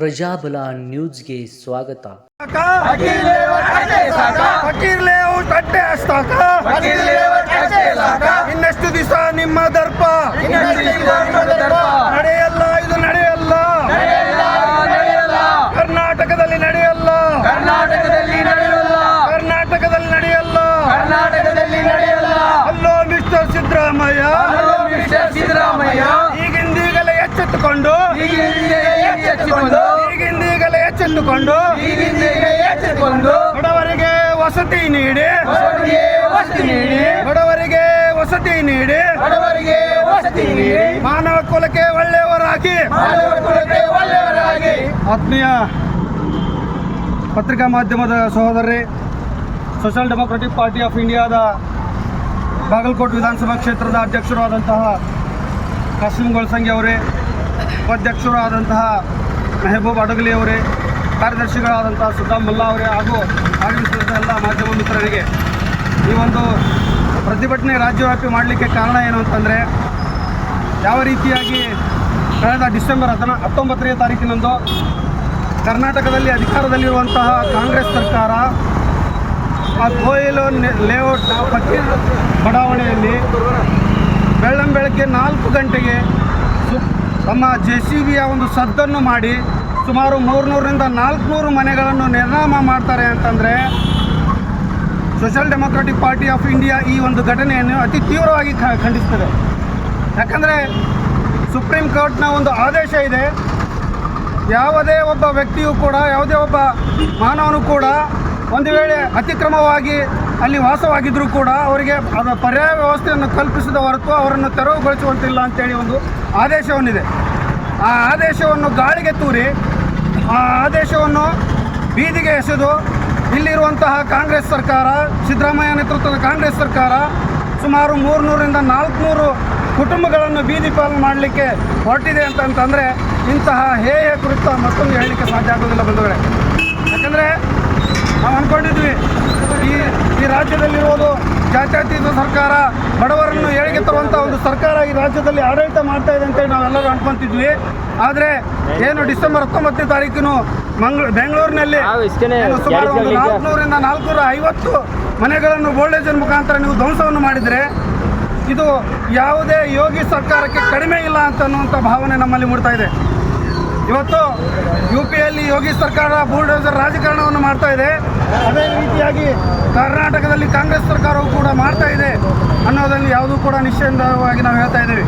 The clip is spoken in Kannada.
ಪ್ರಜಾಬಲ ನ್ಯೂಸ್ಗೆ ಸ್ವಾಗತ. ಇನ್ನೆಷ್ಟು ದಿವಸ ನಿಮ್ಮ ದರ್ಪ ನಡೆಯಲ್ಲ, ಇದು ನಡೆಯಲ್ಲ, ಕರ್ನಾಟಕದಲ್ಲಿ ನಡೆಯಲ್ಲ, ಕರ್ನಾಟಕದಲ್ಲಿ ನಡೆಯಲ್ಲ. ಅಲ್ಲೋ ಮಿಸ್ಟರ್ ಸಿದ್ದರಾಮಯ್ಯ, ಈಗಿಂದೀಗಲೇ ಎಚ್ಚೆತ್ತುಕೊಂಡು ಬಡವರಿಗೆ ವಸತಿ ನೀಡಿ, ಮಾನವ ಕುಲಕ್ಕೆ ಒಳ್ಳೆಯವರಾಗಿ. ಆತ್ಮೀಯ ಪತ್ರಿಕಾ ಮಾಧ್ಯಮದ ಸಹೋದರರೇ, ಸೋಷಿಯಲ್ ಡೆಮೊಕ್ರೆಟಿಕ್ ಪಾರ್ಟಿ ಆಫ್ ಇಂಡಿಯಾದ ಬಾಗಲಕೋಟೆ ವಿಧಾನಸಭಾ ಕ್ಷೇತ್ರದ ಅಧ್ಯಕ್ಷರಾದಂತಹ ಕಾಸಿಂ ಗೊಳಸಂಗಿ ಅವರೇ, ಉಪಾಧ್ಯಕ್ಷರಾದಂತಹ ಮೆಹಬೂಬ್ ಅಡಗಲಿ ಅವರೇ, ಕಾರ್ಯದರ್ಶಿಗಳಾದಂತಹ ಸುದ್ದಾಮ್ ಮುಲ್ಲಾ ಅವರೇ ಹಾಗೂ ಆಗಮಿಸಿದ ಎಲ್ಲ ಮಾಧ್ಯಮ ಮಿತ್ರರಿಗೆ, ಈ ಒಂದು ಪ್ರತಿಭಟನೆ ರಾಜ್ಯವ್ಯಾಪಿ ಮಾಡಲಿಕ್ಕೆ ಕಾರಣ ಏನು ಅಂತಂದರೆ, ಯಾವ ರೀತಿಯಾಗಿ ಕಳೆದ ಡಿಸೆಂಬರ್ 19ನೇ ತಾರೀಕಿನಂದು ಕರ್ನಾಟಕದಲ್ಲಿ ಅಧಿಕಾರದಲ್ಲಿರುವಂತಹ ಕಾಂಗ್ರೆಸ್ ಸರ್ಕಾರ ಆ ಕೋಯಿಲು ಲೇಔಟ್ ಫಕೀರ್ ಬಡಾವಣೆಯಲ್ಲಿ ಬೆಳಗ್ಗೆ 4 ಗಂಟೆಗೆ ತಮ್ಮ JCBಯ ಒಂದು ಸದ್ದನ್ನು ಮಾಡಿ ಸುಮಾರು 300ರಿಂದ 400 ಮನೆಗಳನ್ನು ನಿರ್ನಾಮ ಮಾಡ್ತಾರೆ ಅಂತಂದರೆ, social democratic party of India ಈ ಒಂದು ಘಟನೆಯನ್ನು ಅತಿ ತೀವ್ರವಾಗಿ ಖಂಡಿಸ್ತದೆ. ಯಾಕಂದರೆ ಸುಪ್ರೀಂ ಕೋರ್ಟ್ನ ಒಂದು ಆದೇಶ ಇದೆ, ಯಾವುದೇ ಒಬ್ಬ ವ್ಯಕ್ತಿಯೂ ಕೂಡ, ಯಾವುದೇ ಒಬ್ಬ ಮಾನವನು ಕೂಡ ಒಂದು ವೇಳೆ ಅತಿಕ್ರಮವಾಗಿ ಅಲ್ಲಿ ವಾಸವಾಗಿದ್ದರೂ ಕೂಡ ಅವರಿಗೆ ಅದರ ಪರ್ಯಾಯ ವ್ಯವಸ್ಥೆಯನ್ನು ಕಲ್ಪಿಸಿದ ಹೊರತು ಅವರನ್ನು ತೆರವುಗೊಳಿಸುವಂತಿಲ್ಲ ಅಂತೇಳಿ ಒಂದು ಆದೇಶವನ್ನಿದೆ. ಆ ಆದೇಶವನ್ನು ಗಾಳಿಗೆ ತೂರಿ, ಆ ಆದೇಶವನ್ನು ಬೀದಿಗೆ ಎಸೆದು ಇಲ್ಲಿರುವಂತಹ ಕಾಂಗ್ರೆಸ್ ಸರ್ಕಾರ, ಸಿದ್ದರಾಮಯ್ಯ ನೇತೃತ್ವದ ಕಾಂಗ್ರೆಸ್ ಸರ್ಕಾರ ಸುಮಾರು 300ರಿಂದ 400 ಕುಟುಂಬಗಳನ್ನು ಬೀದಿ ಪಾಲು ಮಾಡಲಿಕ್ಕೆ ಹೊರಟಿದೆ ಅಂತಂದರೆ, ಇಂತಹ ಹೇಯ ಕುರಿತ ಮತ್ತೊಂದು ಹೇಳಲಿಕ್ಕೆ ಸಾಧ್ಯ ಆಗೋದಿಲ್ಲ ಬಂಧುಗಳೇ. ಯಾಕಂದರೆ ನಾವು ಅಂದ್ಕೊಂಡಿದ್ವಿ ಈ ರಾಜ್ಯದಲ್ಲಿರುವುದು ಜಾತ್ಯತೀತ ಸರ್ಕಾರ, ಬಡವರನ್ನು ಏಳಿಗೆ ತರುವಂಥ ಒಂದು ಸರ್ಕಾರ ಈ ರಾಜ್ಯದಲ್ಲಿ ಆಡಳಿತ ಮಾಡ್ತಾ ಇದೆ ಅಂತೇಳಿ ನಾವೆಲ್ಲರೂ ಅಂದ್ಕೊತಿದ್ವಿ. ಆದರೆ ಏನು ಡಿಸೆಂಬರ್ 19ನೇ ತಾರೀಕಿನ ಬೆಂಗಳೂರಿನಲ್ಲಿ ಸುಮಾರು 400ರಿಂದ 450 ಮನೆಗಳನ್ನು ಬೋಲ್ಡೇಜರ್ ಮುಖಾಂತರ ನೀವು ಧ್ವಂಸವನ್ನು ಮಾಡಿದರೆ, ಇದು ಯಾವುದೇ ಯೋಗಿ ಸರ್ಕಾರಕ್ಕೆ ಕಡಿಮೆ ಇಲ್ಲ ಅಂತನ್ನುವಂಥ ಭಾವನೆ ನಮ್ಮಲ್ಲಿ ಮೂಡ್ತಾ ಇದೆ. ಇವತ್ತು UPಯಲ್ಲಿ ಯೋಗಿ ಸರ್ಕಾರ ಬುಲ್ಡೋಸರ್ ರಾಜಕಾರಣವನ್ನು ಮಾಡ್ತಾ ಇದೆ, ಅದೇ ರೀತಿಯಾಗಿ ಕರ್ನಾಟಕದಲ್ಲಿ ಕಾಂಗ್ರೆಸ್ ಸರ್ಕಾರವು ಕೂಡ ಮಾಡ್ತಾ ಇದೆ ಅನ್ನೋದರಲ್ಲಿ ಯಾವುದೂ ಕೂಡ ನಿಶ್ಚಯವಾಗಿ ನಾವು ಹೇಳ್ತಾ ಇದ್ದೀವಿ.